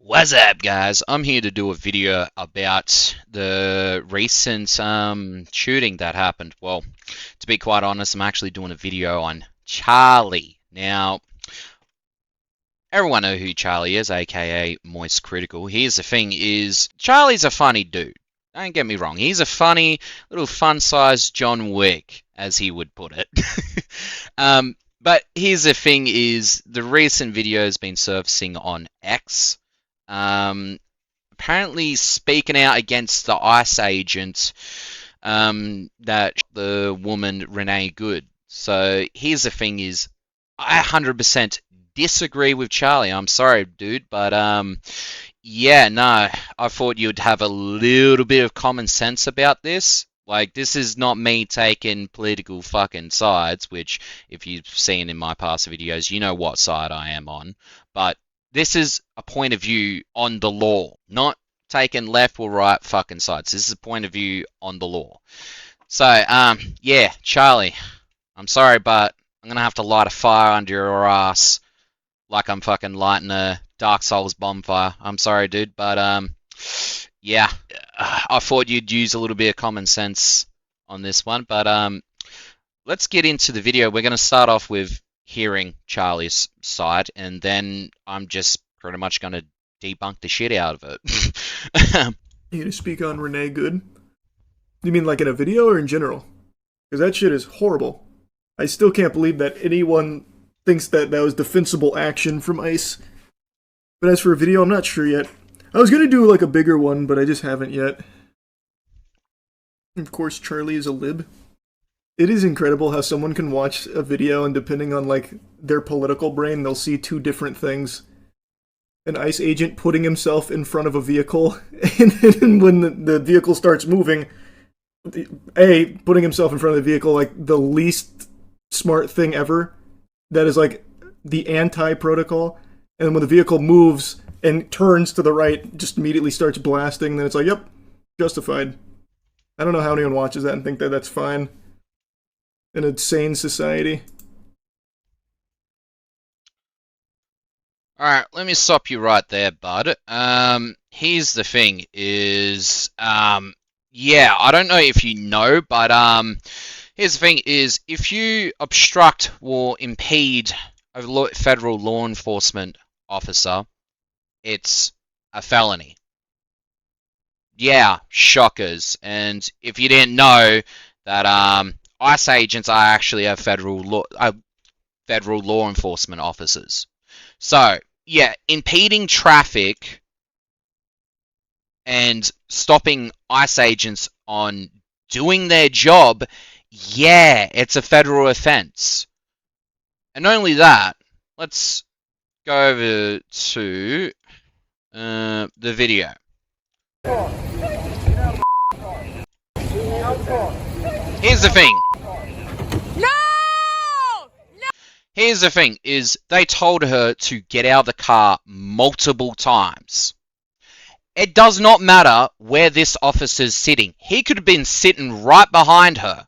What's up, guys? I'm here to do a video about the recent shooting that happened. Well, to be quite honest, I'm actually doing a video on Charlie. Now, everyone knows who Charlie is, aka MoistCritical. Here's the thing is, Charlie's a funny dude. Don't get me wrong. He's a funny, little fun-sized John Wick, as he would put it. But here's the thing is, the recent video has been surfacing on X. Apparently speaking out against the ICE agent, that the woman Renee Good. So here's the thing is, I 100% disagree with Charlie. I'm sorry, dude, but yeah, no, I thought you'd have a little bit of common sense about this. Like, this is not me taking political fucking sides, which, if you've seen in my past videos, you know what side I am on. But this is a point of view on the law, not taking left or right fucking sides. This is a point of view on the law. So, yeah, Charlie, I'm sorry, but I'm gonna have to light a fire under your ass like I'm fucking lighting a Dark Souls bonfire. I'm sorry, dude, but, yeah, I thought you'd use a little bit of common sense on this one, but, let's get into the video. We're gonna start off with hearing Charlie's side, and then I'm just pretty much going to debunk the shit out of it. You gonna speak on Renee Good? You mean like in a video or in general? Because that shit is horrible. I still can't believe that anyone thinks that that was defensible action from ICE. But as for a video, I'm not sure yet. I was gonna do like a bigger one, but I just haven't yet. Of course, Charlie is a lib. It is incredible how someone can watch a video and depending on like their political brain, they'll see two different things. An ICE agent putting himself in front of a vehicle, and then when the vehicle starts moving, putting himself in front of the vehicle, like the least smart thing ever. That is like the anti-protocol. And when the vehicle moves and turns to the right, just immediately starts blasting, then it's like, yep, justified. I don't know how anyone watches that and think that that's fine in a sane society. Alright, let me stop you right there, bud. Here's the thing is, yeah, I don't know if you know, but, here's the thing is, if you obstruct or impede a federal law enforcement officer, it's a felony. Yeah, shockers. And if you didn't know that, ICE agents are actually federal law enforcement officers. So, yeah, impeding traffic and stopping ICE agents on doing their job, yeah, it's a federal offense. And not only that, let's go over to the video. Here's the thing. Here's the thing, is they told her to get out of the car multiple times. It does not matter where this officer's sitting. He could have been sitting right behind her,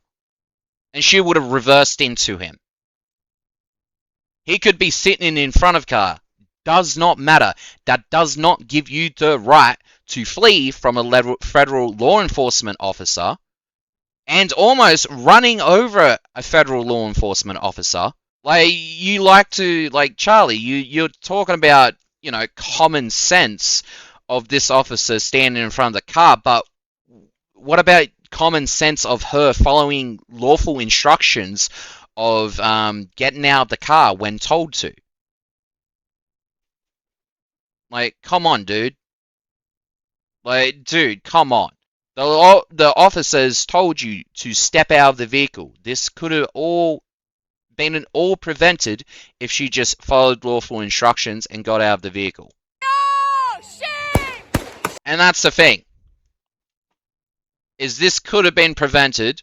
and she would have reversed into him. He could be sitting in front of her. Does not matter. That does not give you the right to flee from a federal law enforcement officer and almost running over a federal law enforcement officer. Like, you like to, like, Charlie, you're talking about, you know, common sense of this officer standing in front of the car, but what about common sense of her following lawful instructions of getting out of the car when told to? Like, come on, dude. Like, dude, come on. The officers told you to step out of the vehicle. This could have all been prevented if she just followed lawful instructions and got out of the vehicle. No! Shit! And that's the thing. Is this could have been prevented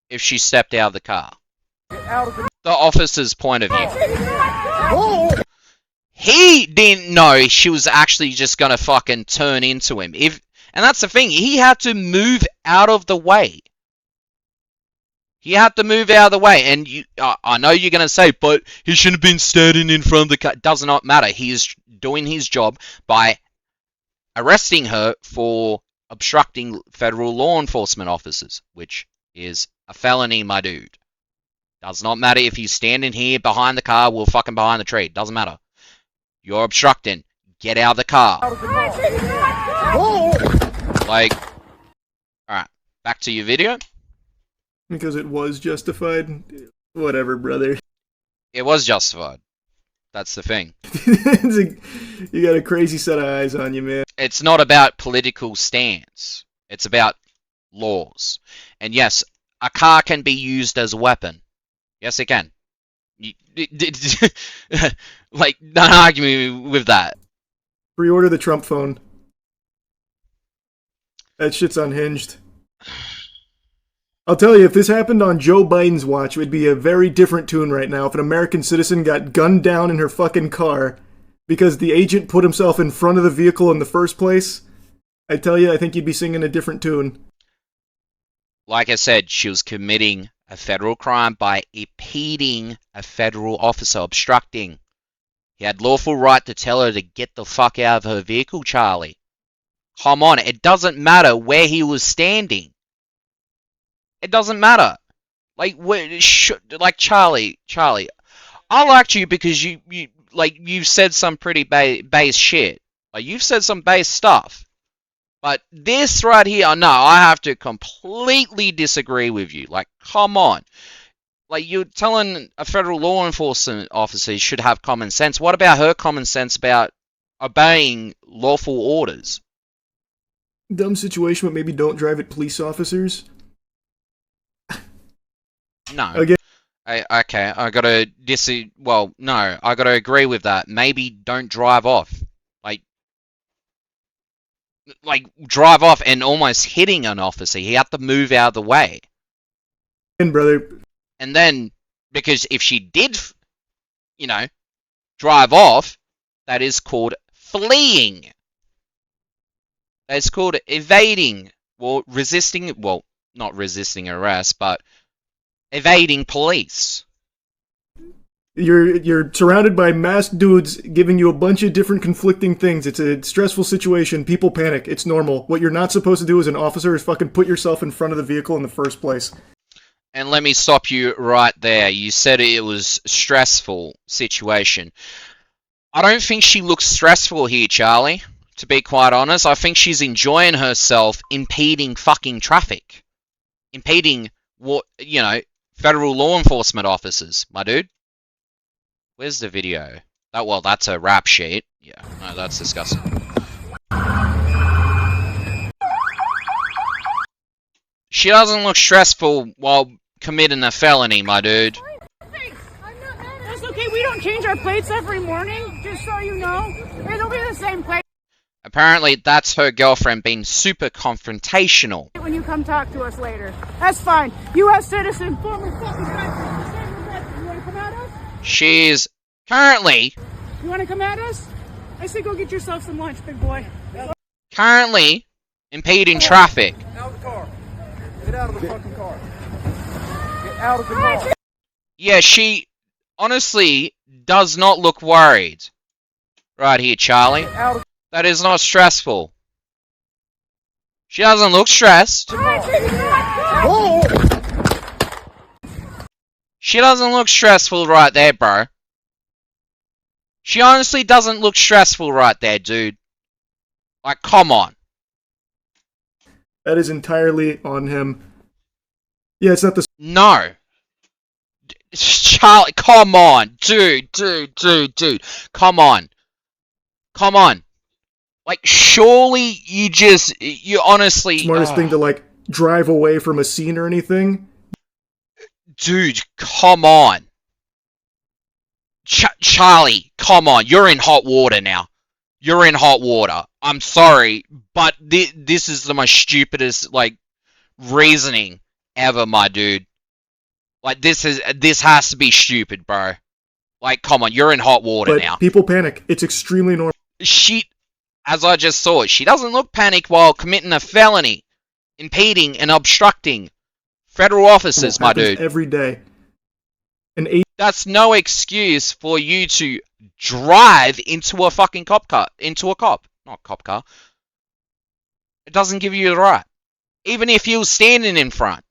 if she stepped out of the car. The officer's point of view. He didn't know she was actually just gonna fucking turn into him. And that's the thing, he had to move out of the way. He had to move out of the way, and I know you're going to say, but he shouldn't have been standing in front of the car. It does not matter. He is doing his job by arresting her for obstructing federal law enforcement officers, which is a felony, my dude. Does not matter if he's standing here behind the car, we're fucking behind the tree. Doesn't matter. You're obstructing. Get out of the car. Like, alright, back to your video. Because it was justified. Whatever, brother. It was justified. That's the thing. You got a crazy set of eyes on you, man. It's not about political stance. It's about laws. And yes, a car can be used as a weapon. Yes, it can. Like, don't argue me with that. Pre-order the Trump phone. That shit's unhinged. I'll tell you, if this happened on Joe Biden's watch, it would be a very different tune right now. If an American citizen got gunned down in her fucking car because the agent put himself in front of the vehicle in the first place, I tell you, I think you'd be singing a different tune. Like I said, she was committing a federal crime by impeding a federal officer, obstructing. He had lawful right to tell her to get the fuck out of her vehicle, Charlie. Come on, it doesn't matter where he was standing. It doesn't matter. Like, Charlie, I liked you because you've said some pretty base shit. Like, you've said some base stuff. But this right here, no, I have to completely disagree with you. Like, come on. Like, you're telling a federal law enforcement officer he should have common sense. What about her common sense about obeying lawful orders? Dumb situation, but maybe don't drive at police officers. No. Again. Okay, I gotta well, no, I gotta agree with that. Maybe don't drive off. Like, drive off and almost hitting an officer. He had to move out of the way. And brother. And then, because if she did, drive off, that is called fleeing. That is called evading. Well, resisting, well, not resisting arrest, but evading police. You're surrounded by masked dudes giving you a bunch of different conflicting things. It's a stressful situation. People panic. It's normal. What you're not supposed to do as an officer is fucking put yourself in front of the vehicle in the first place. And let me stop you right there. You said it was a stressful situation. I don't think she looks stressful here, Charlie. To be quite honest, I think she's enjoying herself impeding fucking traffic. Impeding federal law enforcement officers, my dude. Where's the video? That's a rap sheet. Yeah, no, that's disgusting. She doesn't look stressful while committing a felony, my dude. That's okay, we don't change our plates every morning, just so you know. It'll be the same plate. Apparently, that's her girlfriend being super confrontational. When you come talk to us later. That's fine. U.S. citizen, former fucking president. You want to come at us? She's currently... You want to come at us? I say go get yourself some lunch, big boy. Currently impeding traffic. Out of the car. Get out of the fucking car. Get out of the car. Yeah, she honestly does not look worried. Right here, Charlie. That is not stressful. She doesn't look stressed. She doesn't look stressful right there, bro. She honestly doesn't look stressful right there, dude. Like, come on. That is entirely on him. Yeah, it's not the... No. Charlie, come on. Dude. Come on. Like, surely you honestly... Smartest thing to, like, drive away from a scene or anything. Dude, come on. Charlie, come on. You're in hot water now. You're in hot water. I'm sorry, but this is the most stupidest, reasoning ever, my dude. Like, this has to be stupid, bro. Like, come on, you're in hot water now. People panic. It's extremely normal. As I just saw, she doesn't look panicked while committing a felony, impeding and obstructing federal officers, my dude. Every day. That's no excuse for you to drive into a fucking cop car. Not cop car. It doesn't give you the right. Even if he was standing in front.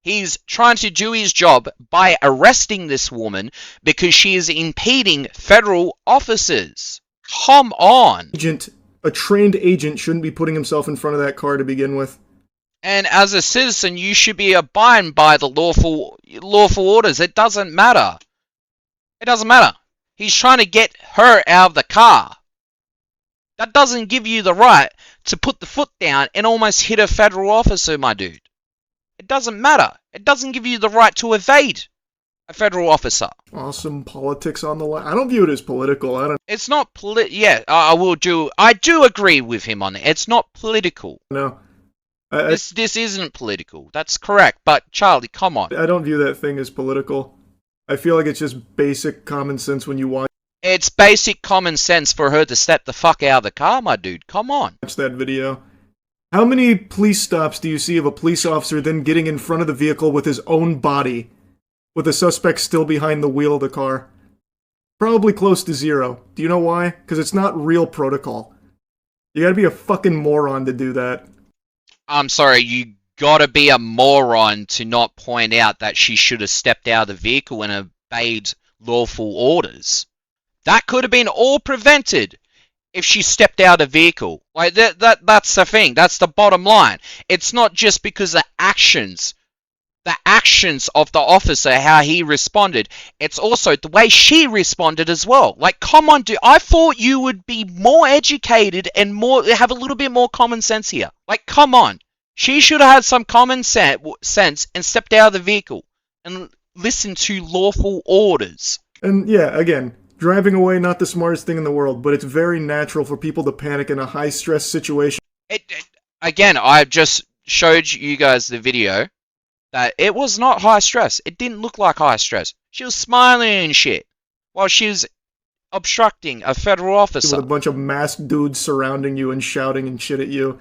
He's trying to do his job by arresting this woman because she is impeding federal officers. Come on. A trained agent shouldn't be putting himself in front of that car to begin with. And as a citizen, you should be abiding by the lawful orders. It doesn't matter. It doesn't matter. He's trying to get her out of the car. That doesn't give you the right to put the foot down and almost hit a federal officer, my dude. It doesn't matter. It doesn't give you the right to evade a federal officer. Awesome politics on the line. I don't view it as political. It's not yeah, I do agree with him on it. It's not political. No. This isn't political. That's correct. But Charlie, come on. I don't view that thing as political. I feel like it's just basic common sense when you watch. It's basic common sense for her to step the fuck out of the car, my dude. Come on. Watch that video. How many police stops do you see of a police officer then getting in front of the vehicle with his own body, with the suspect still behind the wheel of the car? Probably close to zero. Do you know why? Because it's not real protocol. You gotta be a fucking moron to do that. I'm sorry, you gotta be a moron to not point out that she should have stepped out of the vehicle and obeyed lawful orders. That could have been all prevented if she stepped out of the vehicle. Like, that's the thing. That's the bottom line. It's not just because the actions of the officer, how he responded. It's also the way she responded as well. Like, come on, dude. I thought you would be more educated and have a little bit more common sense here. Like, come on. She should have had some common sense and stepped out of the vehicle and listened to lawful orders. And yeah, again, driving away, not the smartest thing in the world, but it's very natural for people to panic in a high-stress situation. Again, I just showed you guys the video that it was not high stress. It didn't look like high stress. She was smiling and shit while she was obstructing a federal officer. With a bunch of masked dudes surrounding you and shouting and shit at you.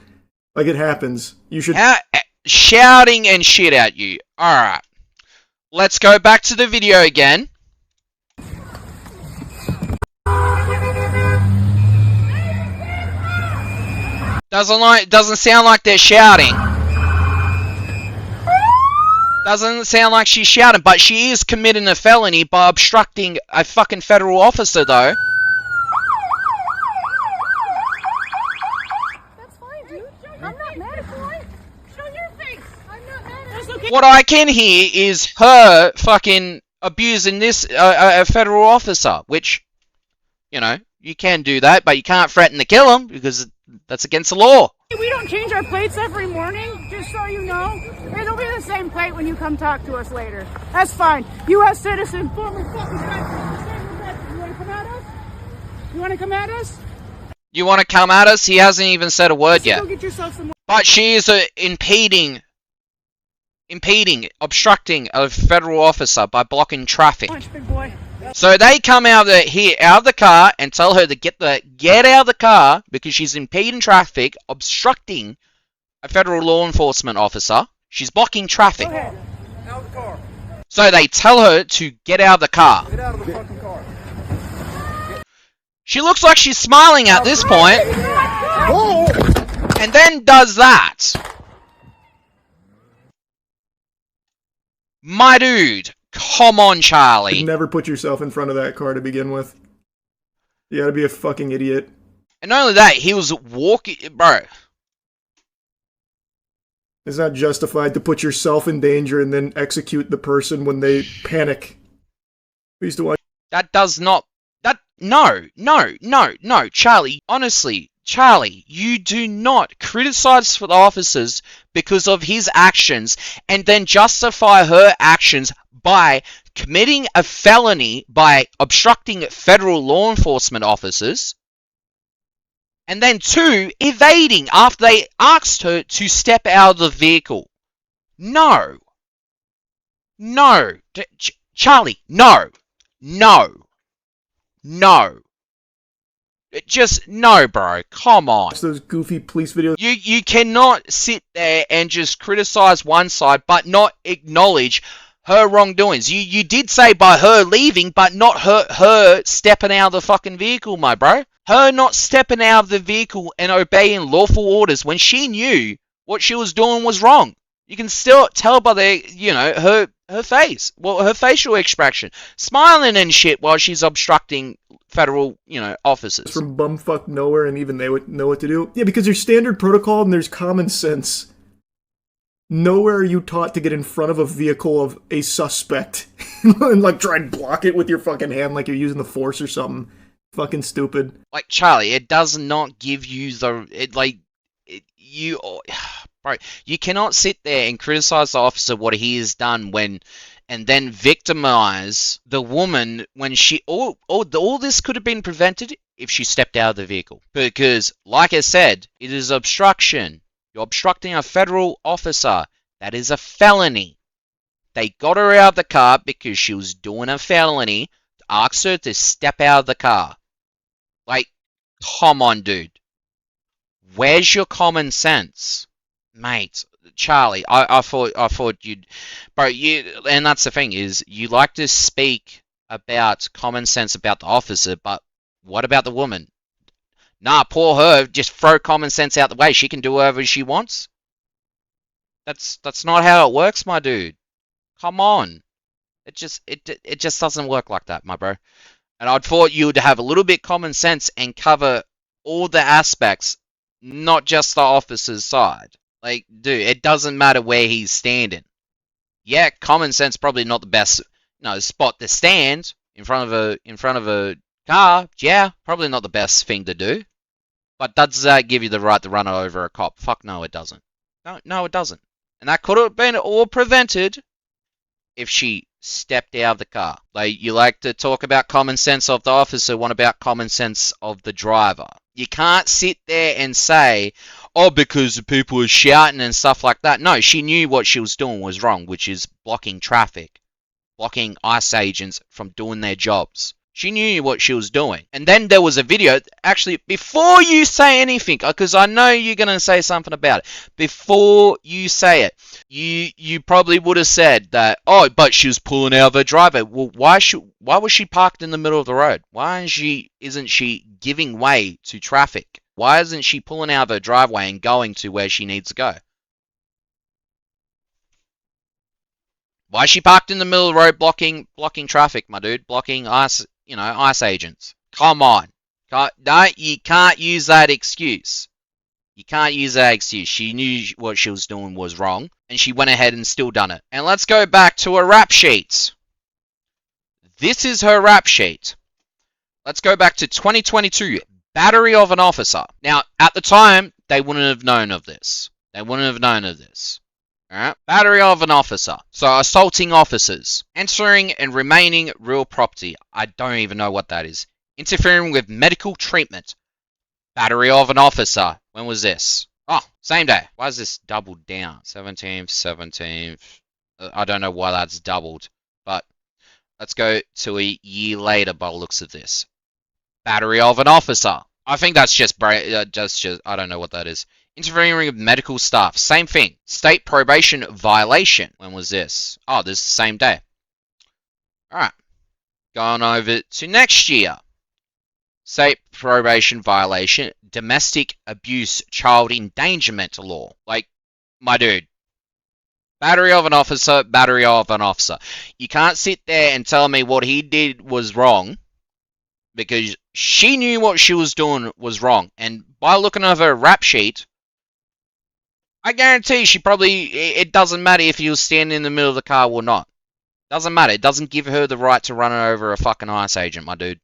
Like, it happens. You should... Shouting and shit at you. Alright. Let's go back to the video again. Doesn't sound like they're shouting. Doesn't sound like she's shouting, but she is committing a felony by obstructing a fucking federal officer, though. That's fine, dude. I'm not mad at you. Show your face. I'm not mad at you. That's okay. What I can hear is her fucking abusing this a federal officer, which, you know, you can do that, but you can't threaten to kill him because that's against the law. We don't change our plates every morning, just so you know. It'll be the same plate when you come talk to us later. That's fine. U.S. citizen, former fucking president. You want to come at us? You want to come at us? You want to come at us? He hasn't even said a word yet. Go get yourself some more. But she is impeding, obstructing a federal officer by blocking traffic. Punch, big boy. So they come out of the car and tell her to get out of the car because she's impeding traffic, obstructing a federal law enforcement officer. She's blocking traffic. Go ahead. Out of the car. So they tell her to get out of the car. Get out of the fucking car. She looks like she's smiling at this point, and then does that. My dude. Come on, Charlie. You'd never put yourself in front of that car to begin with. You gotta be a fucking idiot. And not only that, he was walking... Bro. It's not justified to put yourself in danger and then execute the person when they panic. We used to watch... That does not... No, Charlie. Honestly, Charlie, you do not criticize the officers because of his actions and then justify her actions by committing a felony by obstructing federal law enforcement officers, and then 2, evading after they asked her to step out of the vehicle. No. Charlie, no. Just no, bro. Come on. Those goofy police videos. You cannot sit there and just criticize one side but not acknowledge her wrongdoings. You did say by her leaving, but not her stepping out of the fucking vehicle, my bro. Her not stepping out of the vehicle and obeying lawful orders when she knew what she was doing was wrong. You can still tell by her face, well, her facial expression, smiling and shit while she's obstructing federal, officers. From bumfuck nowhere, and even they would know what to do. Yeah, because there's standard protocol and there's common sense. Nowhere are you taught to get in front of a vehicle of a suspect and like try and block it with your fucking hand like you're using the force or something. Fucking stupid. Like, Charlie, it does not give you bro, you cannot sit there and criticize the officer what he has done and then victimize the woman when all this could have been prevented if she stepped out of the vehicle. Because, like I said, it is obstruction. You're obstructing a federal officer. That is a felony. They got her out of the car because she was doing a felony. Asked her to step out of the car. Like, come on, dude. Where's your common sense? Mate, Charlie, I thought you'd... Bro, and that's the thing, is you like to speak about common sense about the officer, but what about the woman? Nah, poor her, just throw common sense out the way. She can do whatever she wants. That's not how it works, my dude. Come on. It just doesn't work like that, my bro. And I'd thought you would have a little bit common sense and cover all the aspects, not just the officer's side. Like, dude, it doesn't matter where he's standing. Yeah, common sense probably not the best, spot to stand in front of a car. Yeah, probably not the best thing to do. But does that give you the right to run over a cop? Fuck no, it doesn't. No, it doesn't. And that could have been all prevented if she stepped out of the car. Like, you like to talk about common sense of the officer, what about common sense of the driver? You can't sit there and say, oh, because the people were shouting and stuff like that. No, she knew what she was doing was wrong, which is blocking traffic, blocking ICE agents from doing their jobs. She knew what she was doing. And then there was a video, actually, before you say anything, because I know you're going to say something about it, before you say it, you probably would have said that, oh, but she was pulling out of her driveway. Well, why was she parked in the middle of the road? Why isn't she giving way to traffic? Why isn't she pulling out of her driveway and going to where she needs to go? Why is she parked in the middle of the road blocking traffic, my dude? Blocking ICE agents. Come on. No, you can't use that excuse. You can't use that excuse. She knew what she was doing was wrong, and she went ahead and still done it. And let's go back to her rap sheet. This is her rap sheet. Let's go back to 2022. Battery of an officer. Now, at the time, they wouldn't have known of this. Alright? Battery of an officer. So, assaulting officers. Entering and remaining real property. I don't even know what that is. Interfering with medical treatment. Battery of an officer. When was this? Oh, same day. Why is this doubled down? 17th. I don't know why that's doubled. But, let's go to a year later by the looks of this. Battery of an officer. I think that's just I don't know what that is. Interfering with medical staff. Same thing. State probation violation. When was this? Oh, this is the same day. Alright. Going over to next year. State probation violation. Domestic abuse child endangerment law. Like, my dude. Battery of an officer. You can't sit there and tell me what he did was wrong. Because she knew what she was doing was wrong. And by looking at her rap sheet, I guarantee she probably... It doesn't matter if you were standing in the middle of the car or not. Doesn't matter. It doesn't give her the right to run over a fucking ICE agent, my dude.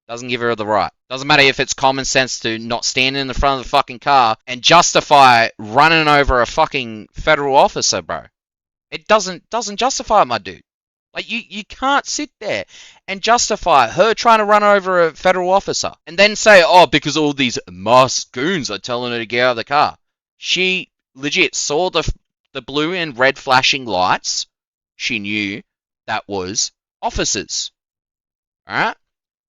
Doesn't give her the right. Doesn't matter if it's common sense to not stand in the front of the fucking car and justify running over a fucking federal officer, bro. It doesn't justify it, my dude. Like, you can't sit there and justify her trying to run over a federal officer and then say, oh, because all these masked goons are telling her to get out of the car. She legit saw the blue and red flashing lights. She knew that was officers. Alright?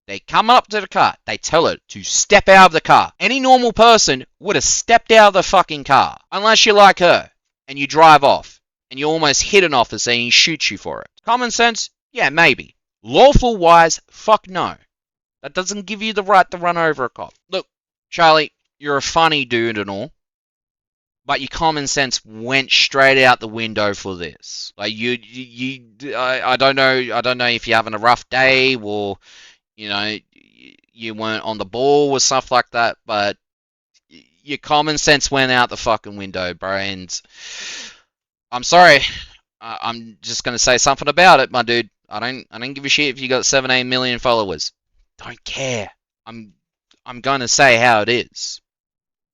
They come up to the car. They tell her to step out of the car. Any normal person would have stepped out of the fucking car. Unless you're like her and you drive off. And you almost hit an officer and he shoots you for it. Common sense? Yeah, maybe. Lawful wise? Fuck no. That doesn't give you the right to run over a cop. Look, Charlie, you're a funny dude and all, but your common sense went straight out the window for this. Like I don't know if you're having a rough day or you weren't on the ball or stuff like that, but your common sense went out the fucking window, bro. And I'm sorry, I'm just gonna say something about it, my dude. I don't give a shit if you got 17 million followers. Don't care. I'm gonna say how it is.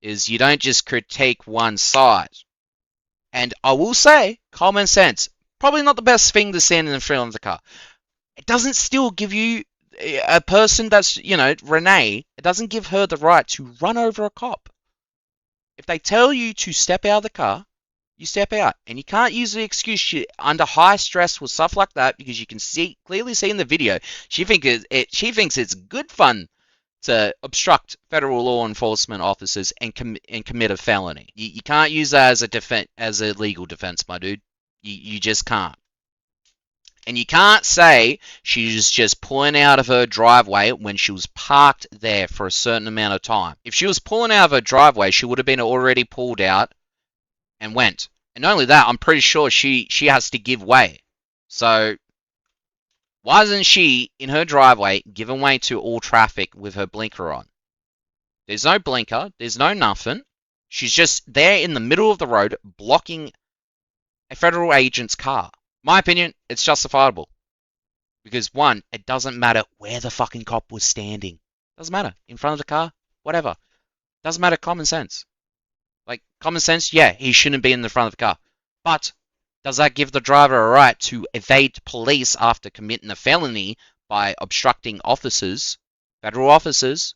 Is you don't just critique one side. And I will say, common sense, probably not the best thing to stand in the front of the car. It doesn't still give you a person that's, Renee, it doesn't give her the right to run over a cop. If they tell you to step out of the car, you step out. And you can't use the excuse under high stress or stuff like that, because you can clearly see in the video, she thinks it's good fun to obstruct federal law enforcement officers and commit a felony. You can't use that as a legal defense, my dude. You just can't. And you can't say she was just pulling out of her driveway when she was parked there for a certain amount of time. If she was pulling out of her driveway, she would have been already pulled out and went. And not only that, I'm pretty sure she has to give way. So why isn't she in her driveway giving way to all traffic with her blinker on? There's no blinker. There's no nothing. She's just there in the middle of the road blocking a federal agent's car. My opinion, it's justifiable. Because one, it doesn't matter where the fucking cop was standing. Doesn't matter. In front of the car, whatever. Doesn't matter, common sense. Like, common sense, yeah, he shouldn't be in the front of the car. But does that give the driver a right to evade police after committing a felony by obstructing officers, federal officers,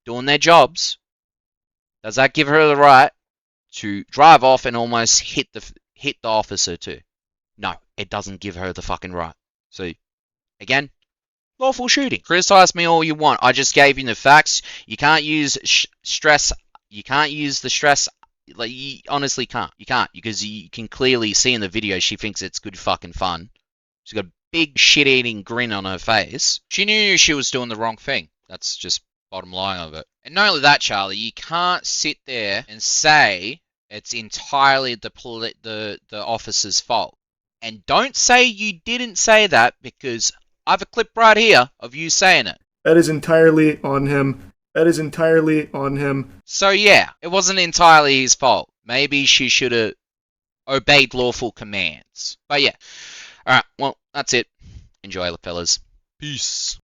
doing their jobs? Does that give her the right to drive off and almost hit the officer too? No, it doesn't give her the fucking right. So, again, lawful shooting. Criticize me all you want. I just gave you the facts. You can't use stress. You can't use the stress. Like, you honestly can't. You can't, because you can clearly see in the video she thinks it's good fucking fun. She's got a big shit-eating grin on her face. She knew she was doing the wrong thing. That's just bottom line of it. And not only that, Charlie, you can't sit there and say it's entirely the officer's fault. And don't say you didn't say that, because I have a clip right here of you saying it. That is entirely on him. That is entirely on him. So yeah, it wasn't entirely his fault. Maybe she should have obeyed lawful commands. But yeah. Alright, well, that's it. Enjoy, fellas. Peace.